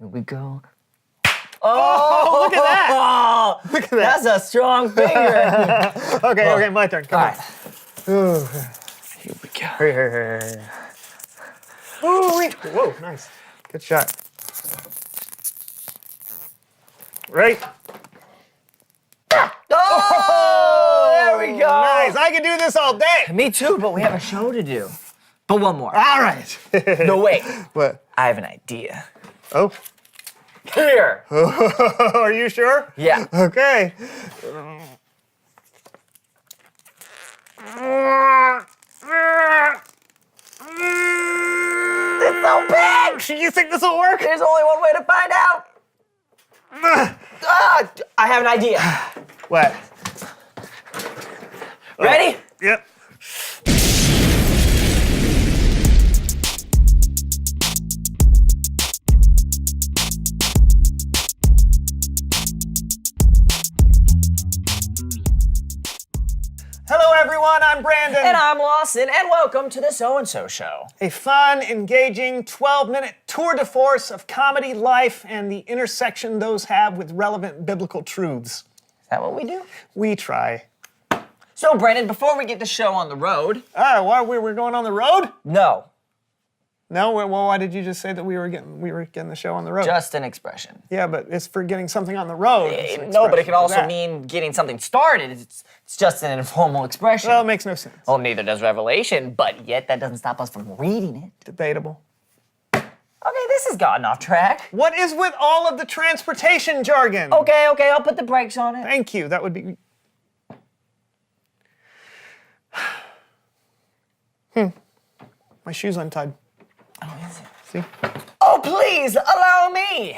Here we go. Oh, look at that! Look at that. That's a strong finger. Okay, my turn. Come on. Ooh. Here we go. Here. Ooh, wait. Whoa, nice. Good shot. Right. Oh, there we go. Nice. I can do this all day. Me too, but we have a show to do. But one more. All right. No, wait. What? I have an idea. Oh. Here. Are you sure? Yeah. Okay. It's so big! You think this will work? There's only one way to find out. I have an idea. What? Ready? Yep. Hello, everyone. I'm Brandon. And I'm Lawson, and welcome to the So-and-So Show. A fun, engaging 12-minute tour de force of comedy, life, and the intersection those have with relevant biblical truths. Is that what we do? We try. So, Brandon, before we get the show on the road... Why we're going on the road? No, No, well, why did you just say that we were getting the show on the road? just an expression. Yeah, but it's for getting something on the road. It's an No, but it expression can for also that. mean getting something started. It's just an informal expression. Well, it makes no sense. Well, neither does Revelation, but yet that doesn't stop us from reading it. Debatable. Okay, this has gotten off track. What is with all of the transportation jargon? Okay, I'll put the brakes on it. Thank you. That would be. My shoe's untied. Oh, is it? See? Oh, please, allow me!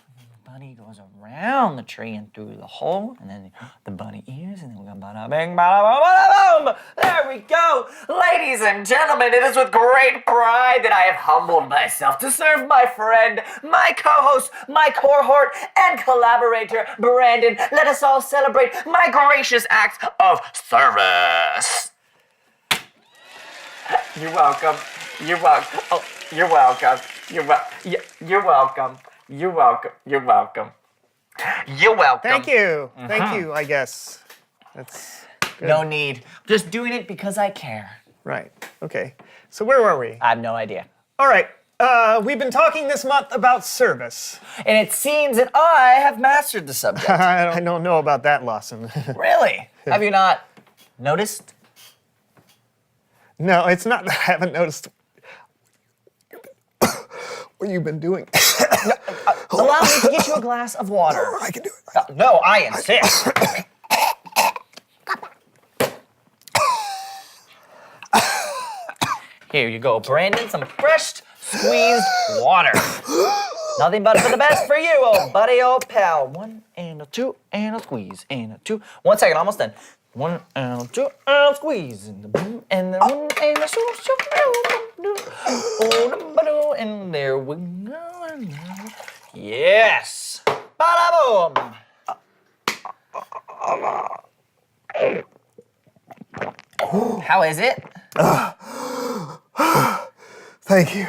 The bunny goes around the tree and through the hole, and then the bunny ears, and then we go bada bing, bada boom, bada boom! There we go! Ladies and gentlemen, it is with great pride that I have humbled myself to serve my friend, my co-host, my cohort, and collaborator, Brandon. Let us all celebrate my gracious acts of service. You're welcome. You're welcome. Oh, you're welcome. You're welcome. You're welcome. You're welcome. You're welcome. You're welcome. Thank you. Thank you, I guess. That's good. No need. Just doing it because I care. Right. Okay. So where were we? I have no idea. All right. We've been talking this month about service. And it seems that I have mastered the subject. I don't know about that, Lawson. Really? Have you not noticed? No, it's not that I haven't noticed what you've been doing. Allow me to get you a glass of water. I can do it. No, I insist. Here you go, Brandon. Some fresh squeezed water. Nothing but for the best for you, old buddy, old pal. 1 and a 2 and a squeeze and a 2. 1 second, almost done. 1 and a 2 and a squeeze and the boom and the 1 and the and there we go. Yes. Bada boom. How is it? Thank you.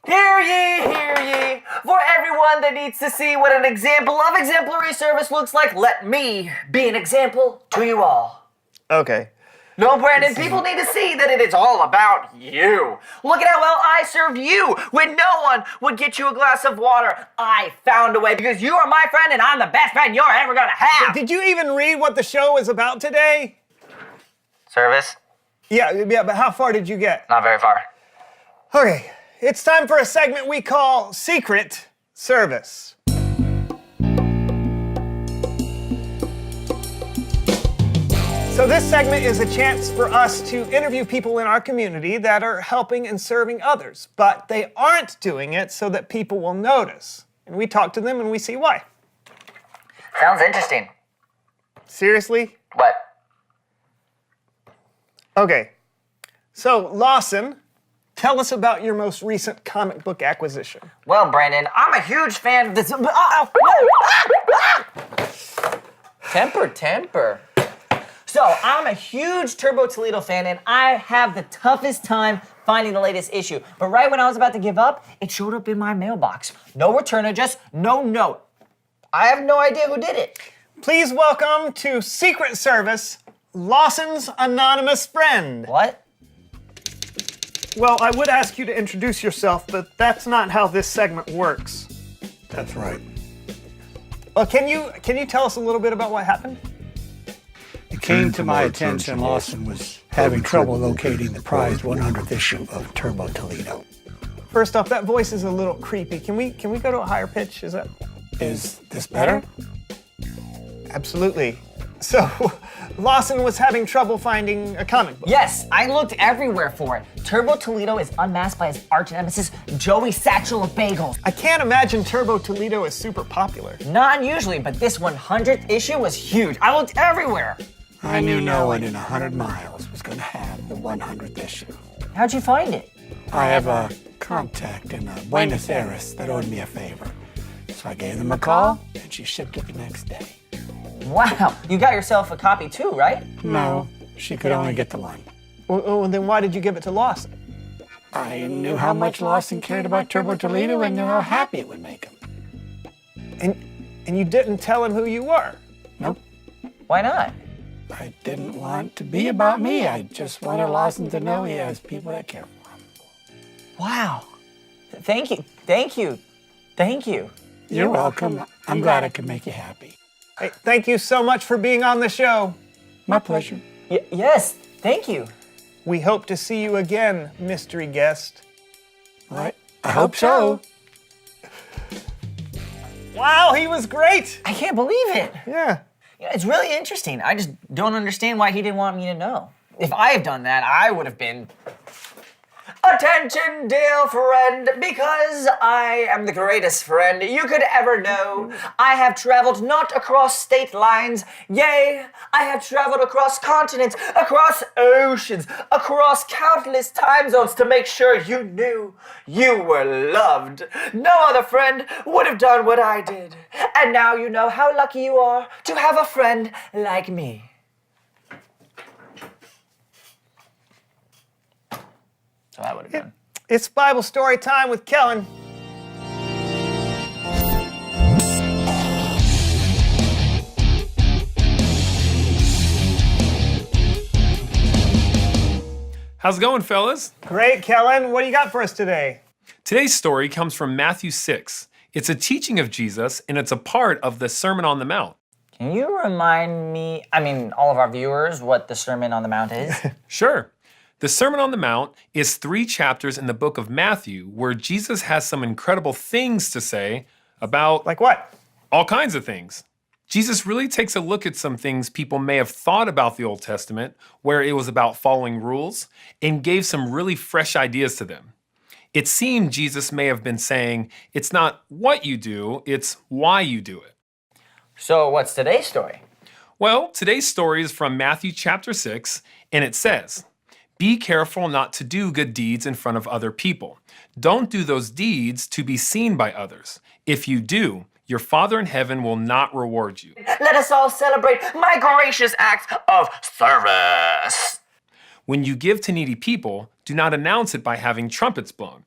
Hear ye, for everyone that needs to see what an example of exemplary service looks like, let me be an example to you all. Okay. No, Brandon, people need to see that it is all about you. Look at how well I served you when no one would get you a glass of water. I found a way because you are my friend and I'm the best friend you're ever gonna have. Did you even read what the show is about today? Service? Yeah, but how far did you get? Not very far. Okay, it's time for a segment we call Secret Service. So this segment is a chance for us to interview people in our community that are helping and serving others, but they aren't doing it so that people will notice. And we talk to them and we see why. Sounds interesting. Seriously? What? Okay, so Lawson, tell us about your most recent comic book acquisition. Well, Brandon, I'm a huge fan of this. Temper. So, I'm a huge Turbo Toledo fan, and I have the toughest time finding the latest issue. But right when I was about to give up, it showed up in my mailbox. No return address, no note. I have no idea who did it. Please welcome to Secret Service, Lawson's anonymous friend. What? Well, I would ask you to introduce yourself, but that's not how this segment works. That's right. Well, can you tell us a little bit about what happened? It came to my attention Lawson was having trouble locating the prized 100th issue of Turbo Toledo. First off, that voice is a little creepy. Can we go to a higher pitch? Is This better? Absolutely. So, Lawson was having trouble finding a comic book. Yes, I looked everywhere for it. Turbo Toledo is unmasked by his arch nemesis, Joey Satchel of Bagels. I can't imagine Turbo Toledo is super popular. Not usually, but this 100th issue was huge. I looked everywhere. I knew no one in 100 miles was going to have the 100th issue. How'd you find it? I have a contact in Buenos Aires that owed me a favor. So I gave them a call, and she shipped it the next day. Wow, you got yourself a copy too, right? No, she could only get the one. Well, then why did you give it to Lawson? I knew how much Lawson cared about Turbo Toledo and knew how happy it would make him. And you didn't tell him who you were? Nope. Why not? I didn't want to be about me. I just wanted Lawson to know he has people that care for him. Wow. Thank you. Thank you. Thank you. You're welcome. I'm glad I could make you happy. Hey, thank you so much for being on the show. My pleasure. Yes, thank you. We hope to see you again, mystery guest. I hope so. Wow, he was great. I can't believe it. Yeah. Yeah, it's really interesting. I just don't understand why he didn't want me to know. If I had done that, I would have been... Attention, dear friend, because I am the greatest friend you could ever know. I have traveled not across state lines, yea, I have traveled across continents, across oceans, across countless time zones to make sure you knew you were loved. No other friend would have done what I did. And now you know how lucky you are to have a friend like me. So that would have been. It's Bible story time with Kellen. How's it going, fellas? Great, Kellen. What do you got for us today? Today's story comes from Matthew 6. It's a teaching of Jesus, and it's a part of the Sermon on the Mount. Can you remind me, all of our viewers, what the Sermon on the Mount is? Sure. The Sermon on the Mount is 3 chapters in the book of Matthew where Jesus has some incredible things to say about Like what? all kinds of things. Jesus really takes a look at some things people may have thought about the Old Testament, where it was about following rules, and gave some really fresh ideas to them. It seemed Jesus may have been saying, it's not what you do, it's why you do it. So what's today's story? Well, today's story is from Matthew chapter 6, and it says, "Be careful not to do good deeds in front of other people. Don't do those deeds to be seen by others. If you do, your Father in heaven will not reward you." Let us all celebrate my gracious act of service. When you give to needy people, do not announce it by having trumpets blown.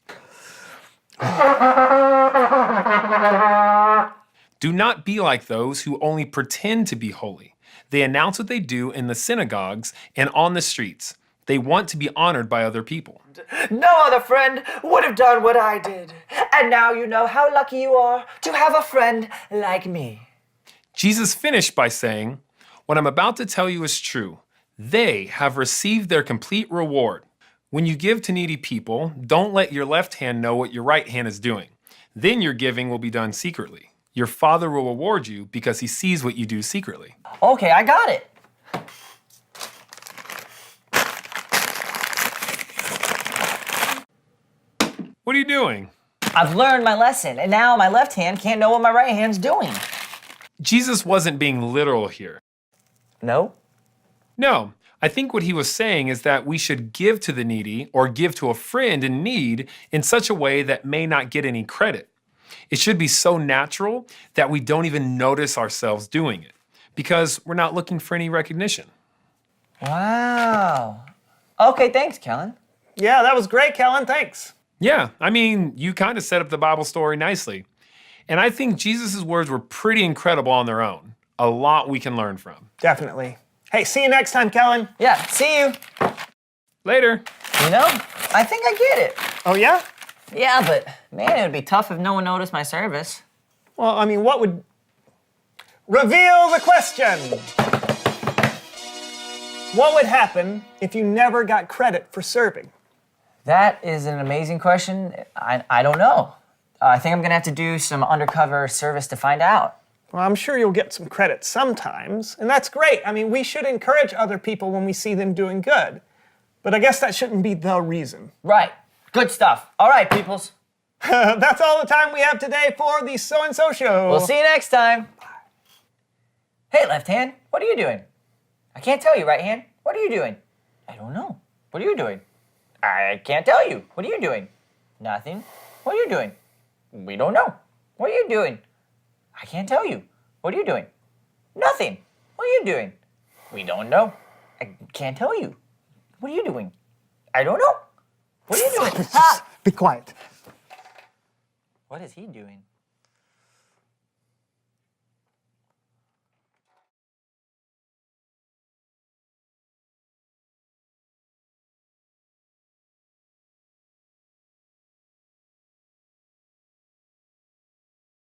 Do not be like those who only pretend to be holy. They announce what they do in the synagogues and on the streets. They want to be honored by other people. No other friend would have done what I did. And now you know how lucky you are to have a friend like me. Jesus finished by saying, "What I'm about to tell you is true. They have received their complete reward. When you give to needy people, don't let your left hand know what your right hand is doing. Then your giving will be done secretly. Your Father will reward you because he sees what you do secretly." Okay, I got it. What are you doing? I've learned my lesson, and now my left hand can't know what my right hand's doing. Jesus wasn't being literal here. No? No, I think what he was saying is that we should give to the needy or give to a friend in need in such a way that may not get any credit. It should be so natural that we don't even notice ourselves doing it because we're not looking for any recognition. Wow. Okay, thanks, Kellen. Yeah, that was great, Kellen. Thanks. Yeah, I mean, you kind of set up the Bible story nicely. And I think Jesus' words were pretty incredible on their own. A lot we can learn from. Definitely. Hey, see you next time, Kellen. Yeah, see you. Later. You know, I think I get it. Oh, yeah? Yeah, but man, it would be tough if no one noticed my service. Well, I mean, what would... Reveal the question! What would happen if you never got credit for serving? That is an amazing question. I don't know. I think I'm gonna have to do some undercover service to find out. Well, I'm sure you'll get some credit sometimes, and that's great. I mean, we should encourage other people when we see them doing good. But I guess that shouldn't be the reason. Right. Good stuff. All right, peoples. That's all the time we have today for the So-and-So Show. We'll see you next time. Hey, left hand, what are you doing? I can't tell you, right hand. What are you doing? I don't know. What are you doing? I can't tell you. What are you doing? Nothing. What are you doing? We don't know. What are you doing? I can't tell you. What are you doing? Nothing. What are you doing? We don't know. I can't tell you. What are you doing? I don't know. What are you doing? Be quiet. What is he doing?